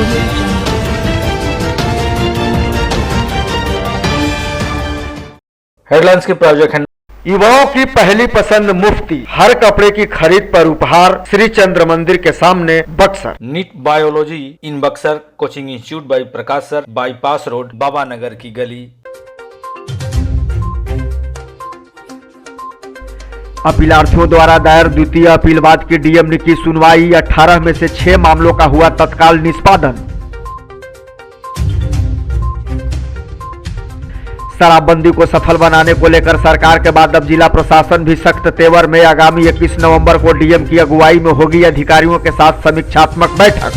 audio jungle. Headlines के project है। युवाओं की पहली पसंद मुफ्ती, हर कपड़े की खरीद पर उपहार, श्री चंद्र मंदिर के सामने Buxar. NEET biology in Buxar coaching institute by Prakash sir, bypass road, Baba Nagar की गली। अपीलार्थियों द्वारा दायर द्वितीय अपीलवाद की डीएम ने की सुनवाई, 18 में से 6 मामलों का हुआ तत्काल निष्पादन। शराबबंदी को सफल बनाने को लेकर सरकार के बाद अब जिला प्रशासन भी सख्त तेवर में। आगामी 21 नवंबर को डीएम की अगुवाई में होगी अधिकारियों के साथ समीक्षात्मक बैठक।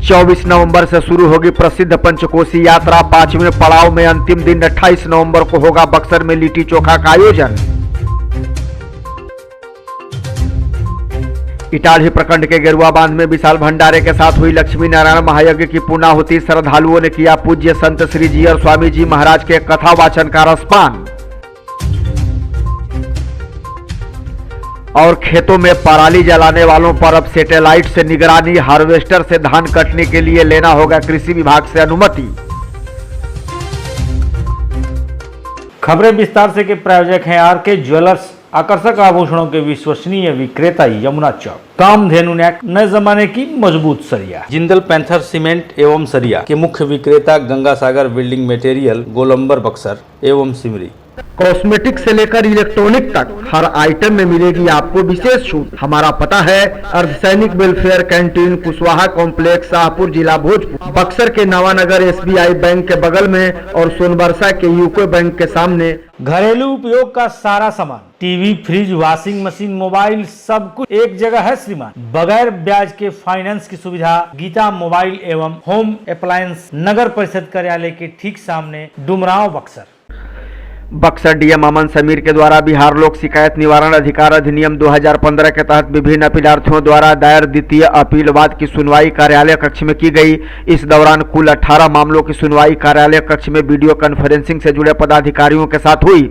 24 नवंबर से शुरू होगी प्रसिद्ध पंचकोसी यात्रा, 5वें पड़ाव में अंतिम दिन 28 नवंबर को होगा बक्सर में लिट्टी चोखा का आयोजन। इटाढ़ी प्रखंड के गेरुआ बांध में विशाल भंडारे के साथ हुई लक्ष्मी नारायण महायज्ञ की पूर्णाहुति। श्रद्धालुओं ने किया पूज्य संत श्री जी और स्वामी जी महाराज के कथा वाचन का रसपान। और खेतों में पराली जलाने वालों पर अब सैटेलाइट से निगरानी, हार्वेस्टर से धान कटने के लिए लेना होगा कृषि विभाग से अनुमति। खबरें विस्तार से के प्रायोजक हैं आरके ज्वेलर्स, आकर्षक आभूषणों के विश्वसनीय विक्रेता यमुना चौक। कामधेनु नेक, नए जमाने की मजबूत सरिया। जिंदल पैंथर सीमेंट एवं सरिया के मुख्य विक्रेता गंगा सागर बिल्डिंग मटेरियल, गोलंबर बक्सर एवं सिमरी। कॉस्मेटिक से लेकर इलेक्ट्रॉनिक तक हर आइटम में मिलेगी आपको विशेष छूट। हमारा पता है अर्धसैनिक welfare canteen, Kushwaha complex, Shahpur, जिला भोजपुर। बक्सर के नवानगर एसबीआई बैंक के बगल में और सोनबरसा के यूको बैंक के सामने। घरेलू उपयोग का सारा सामान, TV, fridge, washing machine, mobile, सब कुछ एक जगह है श्रीमान। बगैर ब्याज के फाइनेंस की सुविधा। गीता मोबाइल एवं होम अप्लायंस, नगर परिषद कार्यालय के ठीक सामने, डुमरांव, बक्सर। बक्सर डीएम अमन समीर के द्वारा बिहार लोक शिकायत निवारण अधिकार अधिनियम 2015 के तहत विभिन्न अपीलार्थियों द्वारा दायर द्वितीय अपीलवाद की सुनवाई कार्यालय कक्ष में की गई। इस दौरान कुल 18 मामलों की सुनवाई कार्यालय कक्ष में वीडियो कॉन्फ्रेंसिंग से जुड़े पदाधिकारियों के साथ हुई।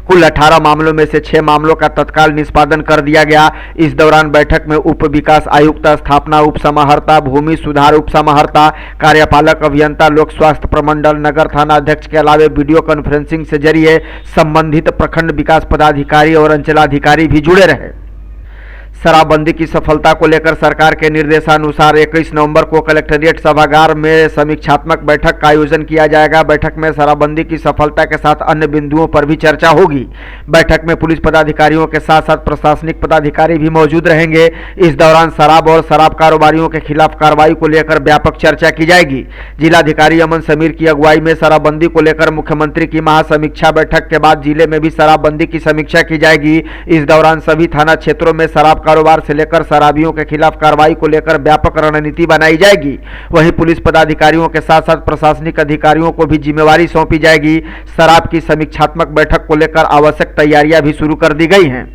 कुल 18 मामलों में से 6 मामलों का तत्काल निष्पादन कर दिया गया। इस दौरान बैठक में उप विकास आयुक्त, स्थापना उप समाहर्ता, भूमि सुधार उप समाहर्ता, कार्यपालक अभियंता, लोक स्वास्थ्य प्रमंडल, नगर थाना अध्यक्ष के अलावे वीडियो कॉन्फ्रेंसिंग से जरिए संबंधित प्रखंड विकास पदाधिकारी और अंचलाधिकारी भी जुड़े रहे। शराबबंदी की सफलता को लेकर सरकार के निर्देशानुसार 21 नवंबर को कलेक्ट्रेट सभागार में समीक्षात्मक बैठक का आयोजन किया जाएगा। बैठक में शराबबंदी की सफलता के साथ अन्य बिंदुओं पर भी चर्चा होगी। बैठक में पुलिस पदाधिकारियों के साथ साथ प्रशासनिक पदाधिकारी भी मौजूद रहेंगे। इस दौरान शराब और शराब कारोबारियों के खिलाफ कार्रवाई को लेकर व्यापक चर्चा की जाएगी। जिलाधिकारी अमन समीर की अगुवाई में शराबबंदी को लेकर मुख्यमंत्री की महासमीक्षा बैठक के बाद जिले में भी शराबबंदी की समीक्षा की जाएगी। इस दौरान सभी थाना क्षेत्रों में शराब कारोबार से लेकर शराबियों के खिलाफ कार्रवाई को लेकर व्यापक रणनीति बनाई जाएगी। वहीं पुलिस पदाधिकारियों के साथ साथ प्रशासनिक अधिकारियों को भी जिम्मेवारी सौंपी जाएगी। शराब की समीक्षात्मक बैठक को लेकर आवश्यक तैयारियां भी शुरू कर दी गई हैं।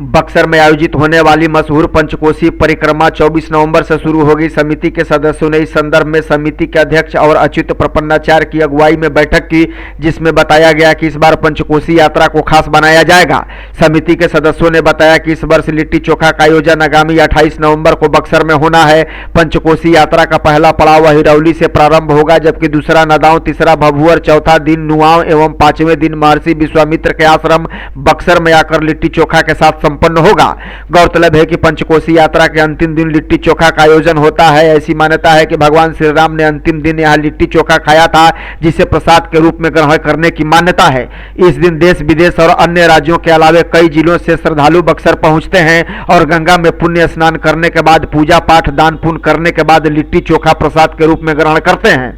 बक्सर में आयोजित होने वाली मशहूर पंचकोसी परिक्रमा 24 नवंबर से शुरू होगी। समिति के सदस्यों ने इस संदर्भ में समिति के अध्यक्ष और अच्युत प्रपन्नाचार्य की अगुवाई में बैठक की, जिसमें बताया गया कि इस बार पंचकोसी यात्रा को खास बनाया जाएगा। समिति के सदस्यों ने बताया कि इस वर्ष लिट्टी चोखा का आयोजन आगामी 28 नवंबर को बक्सर में होना है। पंचकोसी यात्रा का पहला पड़ाव हिरौली से प्रारंभ होगा, जबकि दूसरा नदांव, तीसरा भभुअर, चौथा दिन नुआंव एवं 5वें दिन महर्षि विश्वामित्र के आश्रम बक्सर में आकर लिट्टी चोखा के साथ संपन्न होगा। गौरतलब है कि पंचकोसी यात्रा के अंतिम दिन लिट्टी चोखा का आयोजन होता है। ऐसी मान्यता है कि भगवान श्री राम ने अंतिम दिन यहाँ लिट्टी चोखा खाया था, जिसे प्रसाद के रूप में ग्रहण करने की मान्यता है। इस दिन देश विदेश और अन्य राज्यों के अलावे कई जिलों से श्रद्धालु बक्सर पहुंचते हैं और गंगा में पुण्य स्नान करने के बाद पूजा पाठ, दान पुण्य करने के बाद लिट्टी चोखा प्रसाद के रूप में ग्रहण करते हैं।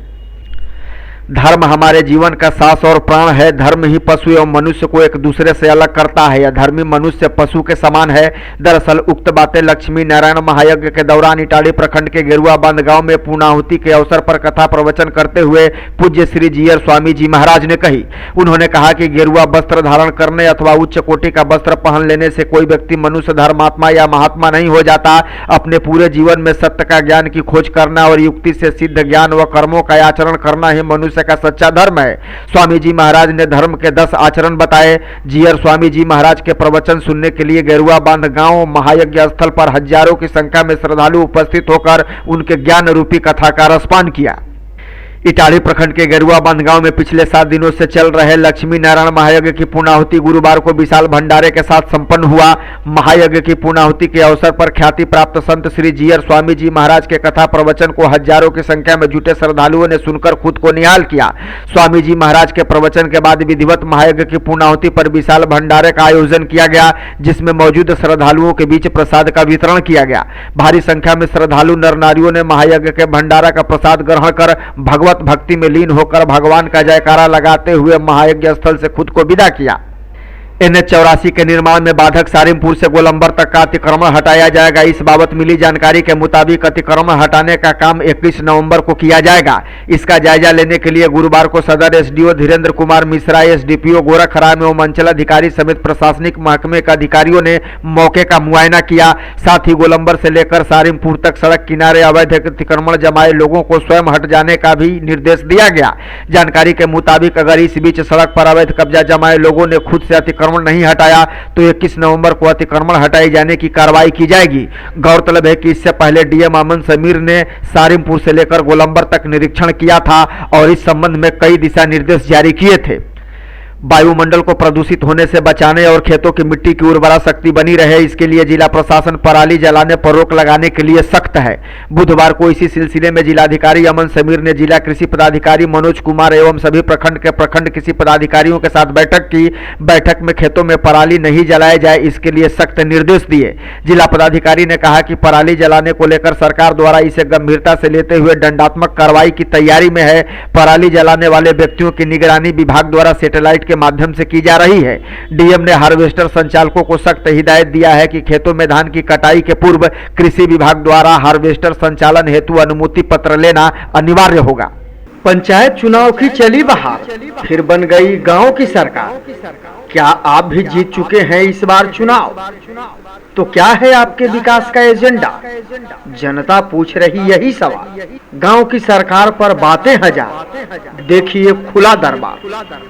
धर्म हमारे जीवन का सांस और प्राण है। धर्म ही पशु एवं मनुष्य को एक दूसरे से अलग करता है। यह धर्मी मनुष्य पशु के समान है। दरअसल उक्त बातें लक्ष्मी नारायण महायज्ञ के दौरान इटाढ़ी प्रखंड के गेरुआ बांध गांव में पूर्णाहुति के अवसर पर कथा प्रवचन करते हुए पूज्य श्री जी और स्वामी जी महाराज ने कही। उन्होंने कहा कि गेरुआ वस्त्र धारण करने अथवा उच्च कोटि का वस्त्र पहन लेने से कोई व्यक्ति मनुष्य धर्मात्मा या महात्मा नहीं हो जाता। अपने पूरे जीवन में सत्य का ज्ञान की खोज करना और युक्ति से सिद्ध ज्ञान व कर्मों का आचरण करना ही मनुष्य मनुष्य का सच्चा धर्म है। स्वामी जी महाराज ने धर्म के 10 आचरण बताए। जीयर स्वामी जी महाराज के प्रवचन सुनने के लिए गेरुआ बांध गांव महायज्ञ स्थल पर हजारों की संख्या में श्रद्धालु उपस्थित होकर उनके ज्ञान रूपी कथा का रसपान किया। इटाढ़ी प्रखंड के गेरुआ बांध गांव में पिछले 7 दिनों से चल रहे लक्ष्मी नारायण महायज्ञ की पूर्णाहुति गुरुवार को विशाल भंडारे के साथ संपन्न हुआ। महायज्ञ की पूर्णाहुति के अवसर पर ख्याति प्राप्त संत श्री जीयर स्वामी जी महाराज के कथा प्रवचन को हजारों की संख्या में जुटे श्रद्धालुओं ने सुनकर खुद को निहाल किया। स्वामी जी महाराज के प्रवचन के बाद विधिवत महायज्ञ की पूर्णाहुति पर विशाल भंडारे का आयोजन किया गया, जिसमें मौजूद श्रद्धालुओं के बीच प्रसाद का वितरण किया गया। भारी संख्या में श्रद्धालु नर नारियों ने महायज्ञ के भंडारा का प्रसाद ग्रहण कर भगवत भक्ति में लीन होकर भगवान का जयकारा लगाते हुए महायज्ञ स्थल से खुद को विदा किया। NH 84 के निर्माण में बाधक सारिमपुर से गोलंबर तक का अतिक्रमण हटाया जाएगा। इस बाबत मिली जानकारी के मुताबिक अतिक्रमण हटाने का काम 21 नवंबर को किया जाएगा। इसका जायजा लेने के लिए गुरुवार को सदर SDO धीरेन्द्र कुमार मिश्रा, SDPO गोरखराम एवं अंचलाधिकारी समेत प्रशासनिक महकमे के अधिकारियों ने मौके का मुआयना किया। साथ ही गोलंबर से लेकर सारिमपुर तक सड़क किनारे अवैध अतिक्रमण जमाए लोगों को स्वयं हट जाने का भी निर्देश दिया गया। जानकारी के मुताबिक अगर इस बीच सड़क पर अवैध कब्जा जमाए लोगों ने खुद से अतिक्रमण नहीं हटाया तो 21 नवंबर को अतिक्रमण हटाए जाने की कार्रवाई की जाएगी। गौरतलब है कि इससे पहले DM अमन समीर ने सारिमपुर से लेकर गोलंबर तक निरीक्षण किया था और इस संबंध में कई दिशा निर्देश जारी किए थे। वायुमंडल को प्रदूषित होने से बचाने और खेतों की मिट्टी की उर्वरा शक्ति बनी रहे, इसके लिए जिला प्रशासन पराली जलाने पर रोक लगाने के लिए सख्त है। बुधवार को इसी सिलसिले में जिलाधिकारी अमन समीर ने जिला कृषि पदाधिकारी मनोज कुमार एवं सभी प्रखंड के प्रखंड कृषि पदाधिकारियों के साथ बैठक की। बैठक में खेतों में पराली नहीं जलाए जाए, इसके लिए सख्त निर्देश दिए। जिला पदाधिकारी ने कहा कि पराली जलाने को लेकर सरकार द्वारा इसे गंभीरता से लेते हुए दंडात्मक कार्रवाई की तैयारी में है। पराली जलाने वाले व्यक्तियों की निगरानी विभाग द्वारा सैटेलाइट के माध्यम से की जा रही है। DM ने हार्वेस्टर संचालकों को सख्त हिदायत दिया है कि खेतों में धान की कटाई के पूर्व कृषि विभाग द्वारा हार्वेस्टर संचालन हेतु अनुमति पत्र लेना अनिवार्य होगा। पंचायत चुनाव की चली बहार, फिर बन गई गांव की सरकार। क्या आप भी जीत चुके हैं इस बार चुनाव? तो क्या है आपके विकास का एजेंडा? जनता पूछ रही यही सवाल। गांव की सरकार पर बातें हजार, देखिए खुला दरबार।